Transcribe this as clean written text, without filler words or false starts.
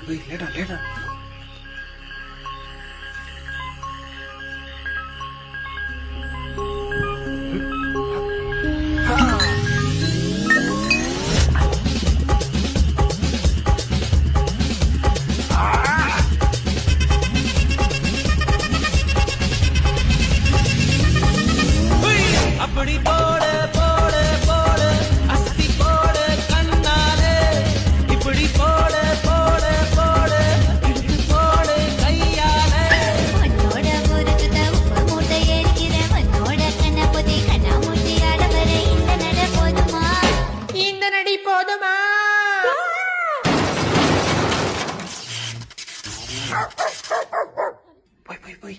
லேடா லேடா. அப்படி போட போட போட அஸ்தி போட கண்ணாலே இப்படி போட போட போட இழுத்து போட கையாலே உன்னோட முறுக்குத உப்பு மூட்டை எரிக்கிற உன்னோட கண்ணபுதி கண்ணாமூட்டி ஆடவர இந்த நட போதுமா இந்த நடி போதுமா? போய் போய் போய்.